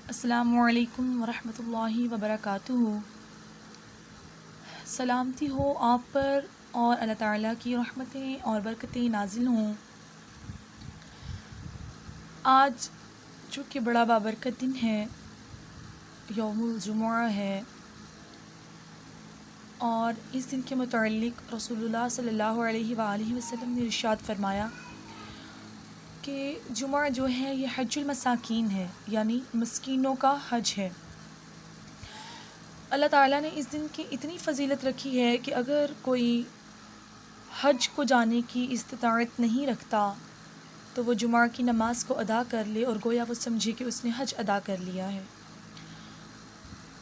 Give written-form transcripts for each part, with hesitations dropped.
السلام علیکم ورحمۃ اللہ وبرکاتہ۔ سلامتی ہو آپ پر اور اللہ تعالیٰ کی رحمتیں اور برکتیں نازل ہوں۔ آج چونکہ بڑا بابرکت دن ہے، یوم الجمعہ ہے، اور اس دن کے متعلق رسول اللہ صلی اللہ علیہ وآلہ وسلم نے ارشاد فرمایا کہ جمعہ جو ہے یہ حج المساکین ہے، یعنی مسکینوں کا حج ہے۔ اللہ تعالیٰ نے اس دن کی اتنی فضیلت رکھی ہے کہ اگر کوئی حج کو جانے کی استطاعت نہیں رکھتا تو وہ جمعہ کی نماز کو ادا کر لے اور گویا وہ سمجھے کہ اس نے حج ادا کر لیا ہے۔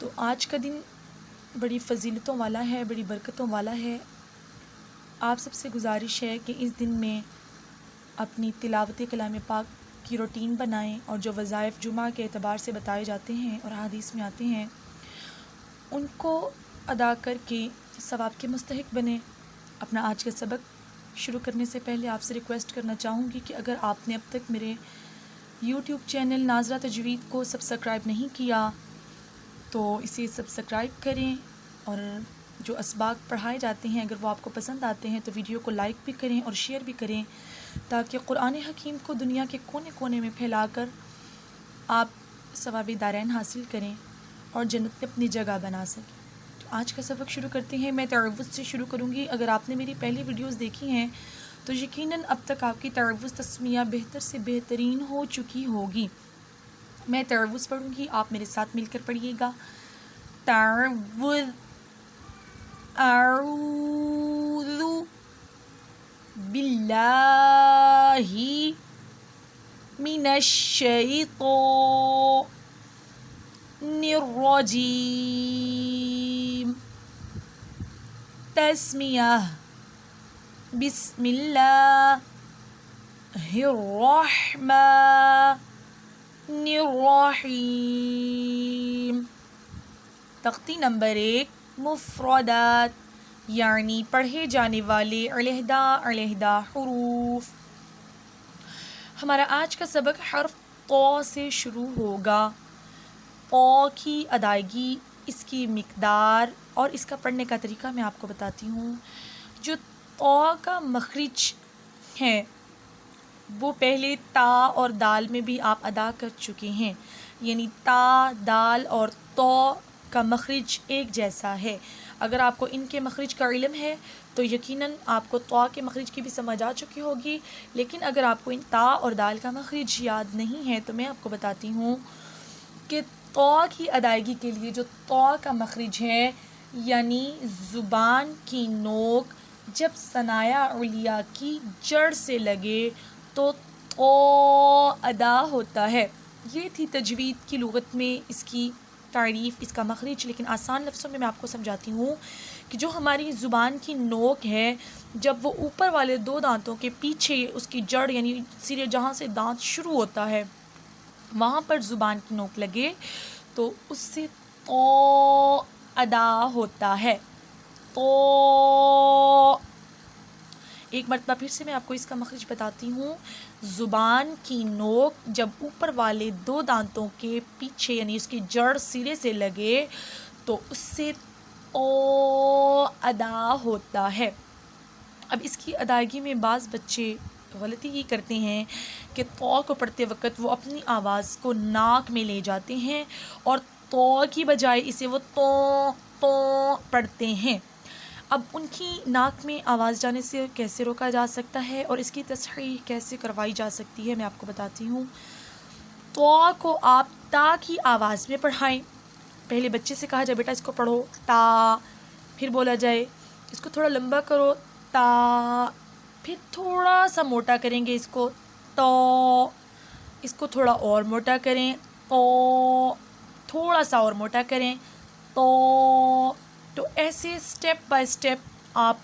تو آج کا دن بڑی فضیلتوں والا ہے، بڑی برکتوں والا ہے۔ آپ سب سے گزارش ہے کہ اس دن میں اپنی تلاوت کلام پاک کی روٹین بنائیں، اور جو وظائف جمعہ کے اعتبار سے بتائے جاتے ہیں اور حدیث میں آتے ہیں ان کو ادا کر کے ثواب کے مستحق بنیں۔ اپنا آج کا سبق شروع کرنے سے پہلے آپ سے ریکویسٹ کرنا چاہوں گی کہ اگر آپ نے اب تک میرے یوٹیوب چینل ناظرہ تجوید کو سبسکرائب نہیں کیا تو اسے سبسکرائب کریں، اور جو اسباق پڑھائے جاتے ہیں اگر وہ آپ کو پسند آتے ہیں تو ویڈیو کو لائک بھی کریں اور شیئر بھی کریں، تاکہ قرآن حکیم کو دنیا کے کونے کونے میں پھیلا کر آپ ثواب دارین حاصل کریں اور جنت میں اپنی جگہ بنا سکیں۔ تو آج کا سبق شروع کرتے ہیں۔ میں تعوذ سے شروع کروں گی۔ اگر آپ نے میری پہلی ویڈیوز دیکھی ہیں تو یقیناً اب تک آپ کی تعوذ تسمیہ بہتر سے بہترین ہو چکی ہوگی۔ میں تعوذ پڑھوں گی، آپ میرے ساتھ مل کر پڑھیے گا۔ تعوذ، اعوذ باللہ من الشیطان الرجیم۔ تسمیہ، بسم اللہ الرحمن الرحیم۔ تختی نمبر 1، مفردات، یعنی پڑھے جانے والے علیحدہ علیحدہ حروف۔ ہمارا آج کا سبق حرف طا سے شروع ہوگا۔ طا کی ادائیگی، اس کی مقدار اور اس کا پڑھنے کا طریقہ میں آپ کو بتاتی ہوں۔ جو طا کا مخرج ہے وہ پہلے تا اور دال میں بھی آپ ادا کر چکے ہیں، یعنی تا، دال اور طا کا مخرج ایک جیسا ہے۔ اگر آپ کو ان کے مخرج کا علم ہے تو یقیناً آپ کو طا کے مخرج کی بھی سمجھ آ چکی ہوگی، لیکن اگر آپ کو ان تا اور دال کا مخرج یاد نہیں ہے تو میں آپ کو بتاتی ہوں کہ طا کی ادائیگی کے لیے جو طا کا مخرج ہے، یعنی زبان کی نوک جب ثنایا علیہ کی جڑ سے لگے تو طا ادا ہوتا ہے۔ یہ تھی تجوید کی لغت میں اس کی تعریف، اس کا مخرج، لیکن آسان لفظوں میں آپ کو سمجھاتی ہوں کہ جو ہماری زبان کی نوک ہے جب وہ اوپر والے 2 دانتوں کے پیچھے اس کی جڑ، یعنی سرے جہاں سے دانت شروع ہوتا ہے وہاں پر زبان کی نوک لگے تو اس سے طا ادا ہوتا ہے۔ طا، ایک مرتبہ پھر سے میں آپ کو اس کا مخرج بتاتی ہوں۔ زبان کی نوک جب اوپر والے 2 دانتوں کے پیچھے یعنی اس کی جڑ سرے سے لگے تو اس سے طا ادا ہوتا ہے۔ اب اس کی ادائیگی میں بعض بچے غلطی یہ کرتے ہیں کہ طا کو پڑھتے وقت وہ اپنی آواز کو ناک میں لے جاتے ہیں اور طا کی بجائے اسے وہ تو پڑھتے ہیں۔ اب ان کی ناک میں آواز جانے سے کیسے روکا جا سکتا ہے اور اس کی تصحیح کیسے کروائی جا سکتی ہے میں آپ کو بتاتی ہوں۔ طا کو آپ تا کی آواز میں پڑھائیں۔ پہلے بچے سے کہا جائے بیٹا اس کو پڑھو تا، پھر بولا جائے اس کو تھوڑا لمبا کرو تا، پھر تھوڑا سا موٹا کریں گے اس کو تو، اس کو تھوڑا اور موٹا کریں تو، تھوڑا سا اور موٹا کریں تو ایسے سٹیپ بائی سٹیپ آپ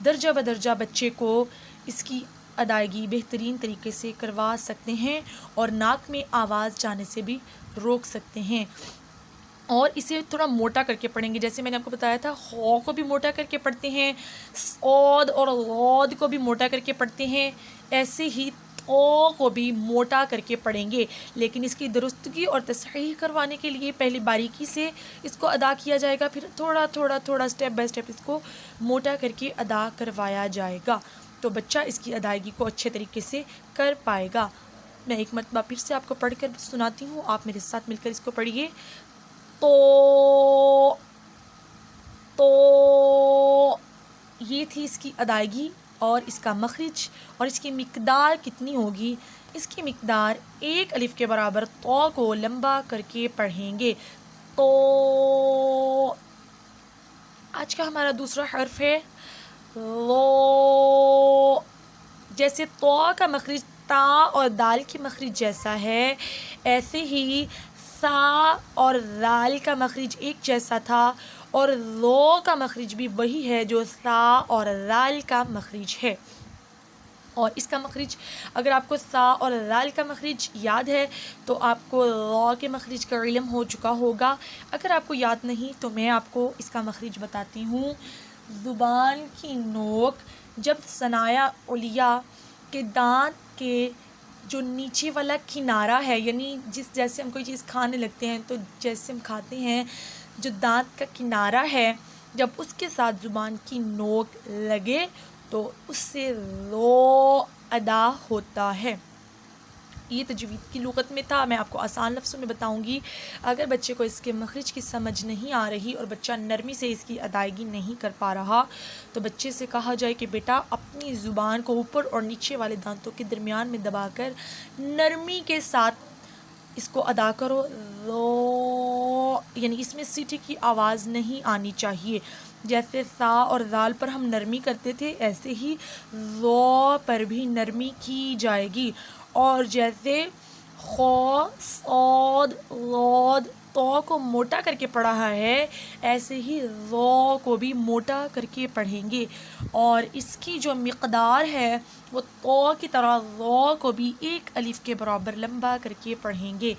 درجہ بدرجہ بچے کو اس کی ادائیگی بہترین طریقے سے کروا سکتے ہیں اور ناک میں آواز جانے سے بھی روک سکتے ہیں۔ اور اسے تھوڑا موٹا کر کے پڑھیں گے، جیسے میں نے آپ کو بتایا تھا خا کو بھی موٹا کر کے پڑھتے ہیں، صاد اور غاد کو بھی موٹا کر کے پڑھتے ہیں، ایسے ہی او کو بھی موٹا کر کے پڑھیں گے، لیکن اس کی درستگی اور تصحیح کروانے کے لیے پہلے باریکی سے اس کو ادا کیا جائے گا، پھر تھوڑا تھوڑا تھوڑا اسٹیپ بائی اسٹیپ اس کو موٹا کر کے ادا کروایا جائے گا، تو بچہ اس کی ادائیگی کو اچھے طریقے سے کر پائے گا۔ میں ایک مرتبہ پھر سے آپ کو پڑھ کر سناتی ہوں، آپ میرے ساتھ مل کر اس کو پڑھیے۔ تو یہ تھی اس کی ادائیگی اور اس کا مخرج، اور اس کی مقدار کتنی ہوگی؟ اس کی مقدار 1 الف کے برابر تو کو لمبا کر کے پڑھیں گے۔ تو آج کا ہمارا دوسرا حرف ہے لو۔ جیسے تو کا مخرج تا اور دال کی مخرج جیسا ہے، ایسے ہی سا اور رال کا مخرج ایک جیسا تھا، اور لو کا مخرج بھی وہی ہے جو سا اور رال کا مخرج ہے۔ اور اس کا مخرج اگر آپ کو سا اور رال کا مخرج یاد ہے تو آپ کو را کے مخرج کا علم ہو چکا ہوگا، اگر آپ کو یاد نہیں تو میں آپ کو اس کا مخرج بتاتی ہوں۔ زبان کی نوک جب ثنایا علیہ کے دانت کے جو نیچے والا کنارہ ہے، یعنی جیسے ہم کوئی چیز کھانے لگتے ہیں تو جیسے ہم کھاتے ہیں، جو دانت کا کنارہ ہے جب اس کے ساتھ زبان کی نوک لگے تو اس سے لو ادا ہوتا ہے۔ یہ تجوید کی لغت میں تھا، میں آپ کو آسان لفظوں میں بتاؤں گی۔ اگر بچے کو اس کے مخرج کی سمجھ نہیں آ رہی اور بچہ نرمی سے اس کی ادائیگی نہیں کر پا رہا تو بچے سے کہا جائے کہ بیٹا اپنی زبان کو اوپر اور نیچے والے دانتوں کے درمیان میں دبا کر نرمی کے ساتھ اس کو ادا کرو، لو، یعنی اس میں سیٹی کی آواز نہیں آنی چاہیے۔ جیسے سا اور زال پر ہم نرمی کرتے تھے، ایسے ہی لو پر بھی نرمی کی جائے گی، اور جیسے خو، صاد، لاد، تو کو موٹا کر کے پڑھا ہے، ایسے ہی لو کو بھی موٹا کر کے پڑھیں گے، اور اس کی جو مقدار ہے وہ تو کی طرح لو کو بھی 1 الف کے برابر لمبا کر کے پڑھیں گے،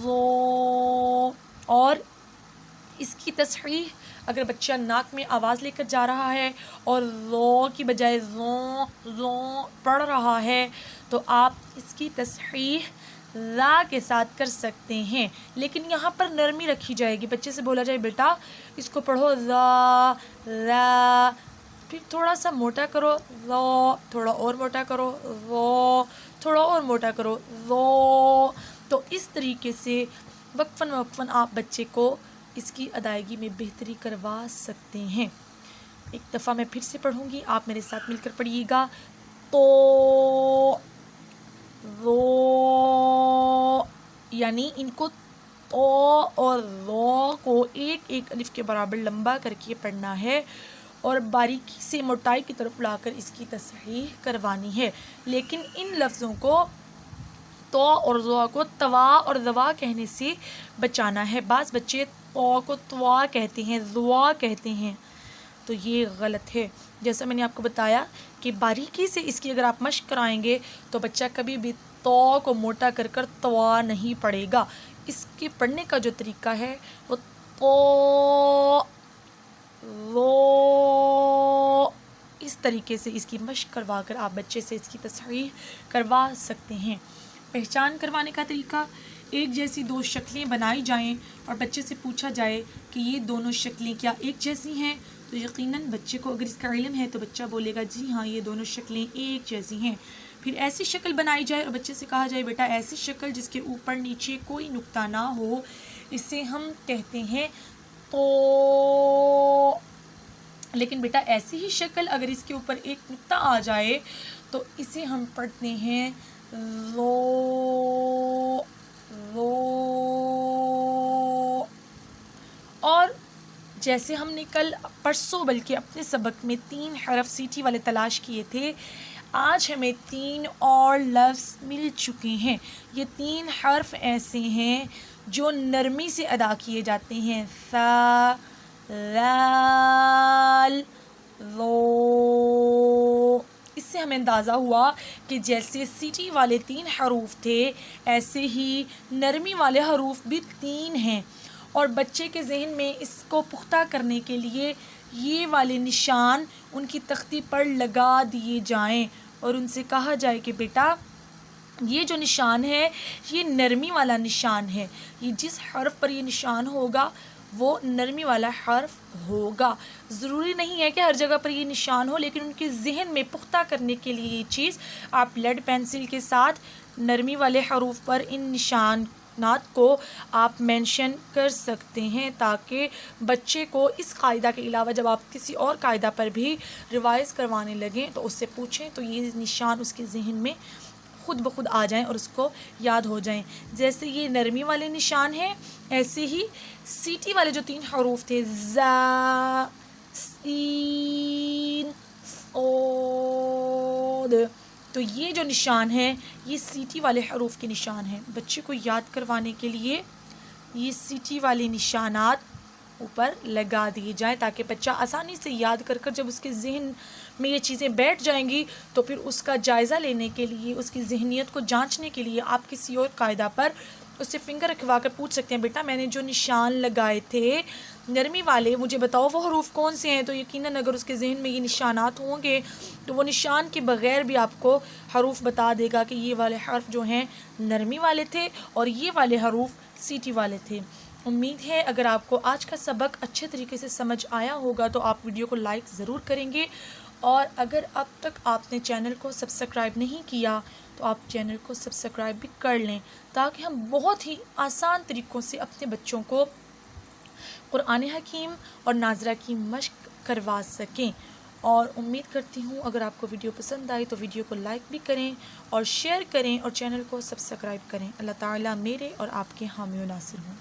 لو۔ اور اس کی تصحیح اگر بچہ ناک میں آواز لے کر جا رہا ہے اور لو کی بجائے زوں پڑھ رہا ہے تو آپ اس کی تصحیح لا کے ساتھ کر سکتے ہیں، لیکن یہاں پر نرمی رکھی جائے گی۔ بچے سے بولا جائے بیٹا اس کو پڑھو لا، پھر تھوڑا سا موٹا کرو لو، تھوڑا اور موٹا کرو لو، تھوڑا اور موٹا کرو لو، تو اس طریقے سے وقفاً آپ بچے کو اس کی ادائیگی میں بہتری کروا سکتے ہیں۔ ایک دفعہ میں پھر سے پڑھوں گی، آپ میرے ساتھ مل کر پڑھیے گا۔ تو رو، یعنی ان کو تو اور رو کو 1 الف کے برابر لمبا کر کے پڑھنا ہے اور باریکی سے موٹائی کی طرف لا کر اس کی تصحیح کروانی ہے، لیکن ان لفظوں کو تو اور زوا کو توا اور زوا کہنے سے بچانا ہے۔ بعض بچے تو کو توا کہتے ہیں، زوا کہتے ہیں، تو یہ غلط ہے۔ جیسا میں نے آپ کو بتایا کہ باریکی سے اس کی اگر آپ مشق کرائیں گے تو بچہ کبھی بھی تو کو موٹا کر کر توا نہیں پڑھے گا۔ اس کے پڑھنے کا جو طریقہ ہے وہ تو لو، اس طریقے سے اس کی مشق کروا کر آپ بچے سے اس کی تصحیح کروا سکتے ہیں۔ پہچان کروانے کا طریقہ، ایک جیسی 2 شکلیں بنائی جائیں اور بچے سے پوچھا جائے کہ یہ دونوں شکلیں کیا ایک جیسی ہیں، تو یقیناً بچے کو اگر اس کا علم ہے تو بچہ بولے گا جی ہاں یہ دونوں شکلیں ایک جیسی ہیں۔ پھر ایسی شکل بنائی جائے اور بچے سے کہا جائے بیٹا ایسی شکل جس کے اوپر نیچے کوئی نقطہ نہ ہو، اسے ہم کہتے ہیں تو، لیکن بیٹا ایسی ہی شکل اگر اس کے اوپر ایک نقطہ آ جائے تو اسے ہم پڑھتے ہیں لو، لو۔ اور جیسے ہم نے کل پرسوں بلکہ اپنے سبق میں 3 حرف سیٹی والے تلاش کیے تھے، آج ہمیں 3 اور لفظ مل چکے ہیں۔ یہ 3 حرف ایسے ہیں جو نرمی سے ادا کیے جاتے ہیں، سا، لال، لو۔ اس سے ہمیں اندازہ ہوا کہ جیسے سیٹی والے 3 حروف تھے ایسے ہی نرمی والے حروف بھی 3 ہیں، اور بچے کے ذہن میں اس کو پختہ کرنے کے لیے یہ والے نشان ان کی تختی پر لگا دیے جائیں اور ان سے کہا جائے کہ بیٹا یہ جو نشان ہے یہ نرمی والا نشان ہے، یہ جس حرف پر یہ نشان ہوگا وہ نرمی والا حرف ہوگا۔ ضروری نہیں ہے کہ ہر جگہ پر یہ نشان ہو، لیکن ان کے ذہن میں پختہ کرنے کے لیے یہ چیز آپ لیڈ پینسل کے ساتھ نرمی والے حروف پر ان نشانات کو آپ مینشن کر سکتے ہیں، تاکہ بچے کو اس قاعدہ کے علاوہ جب آپ کسی اور قاعدہ پر بھی ریوائز کروانے لگیں تو اس سے پوچھیں تو یہ نشان اس کے ذہن میں خود بخود آ جائیں اور اس کو یاد ہو جائیں۔ جیسے یہ نرمی والے نشان ہیں، ایسے ہی سیٹی والے جو 3 حروف تھے زا، سین، صاد، تو یہ جو نشان ہے یہ سیٹی والے حروف کے نشان ہیں۔ بچے کو یاد کروانے کے لیے یہ سیٹی والے نشانات اوپر لگا دیے جائیں تاکہ بچہ آسانی سے یاد کر کر جب اس کے ذہن میں یہ چیزیں بیٹھ جائیں گی تو پھر اس کا جائزہ لینے کے لیے، اس کی ذہنیت کو جانچنے کے لیے آپ کسی اور قاعدہ پر اس سے فنگر رکھوا کر پوچھ سکتے ہیں، بیٹا میں نے جو نشان لگائے تھے نرمی والے مجھے بتاؤ وہ حروف کون سے ہیں، تو یقیناً اگر اس کے ذہن میں یہ نشانات ہوں گے تو وہ نشان کے بغیر بھی آپ کو حروف بتا دے گا کہ یہ والے حرف جو ہیں نرمی والے تھے اور یہ والے حروف سیٹی والے تھے۔ امید ہے اگر آپ کو آج کا سبق اچھے طریقے سے سمجھ آیا ہوگا تو آپ ویڈیو کو لائک ضرور کریں گے، اور اگر اب تک آپ نے چینل کو سبسکرائب نہیں کیا تو آپ چینل کو سبسکرائب بھی کر لیں، تاکہ ہم بہت ہی آسان طریقوں سے اپنے بچوں کو قرآن حکیم اور ناظرہ کی مشق کروا سکیں۔ اور امید کرتی ہوں اگر آپ کو ویڈیو پسند آئی تو ویڈیو کو لائک بھی کریں اور شیئر کریں اور چینل کو سبسکرائب کریں۔ اللہ تعالیٰ میرے اور آپ کے حامی و ناصر ہوں۔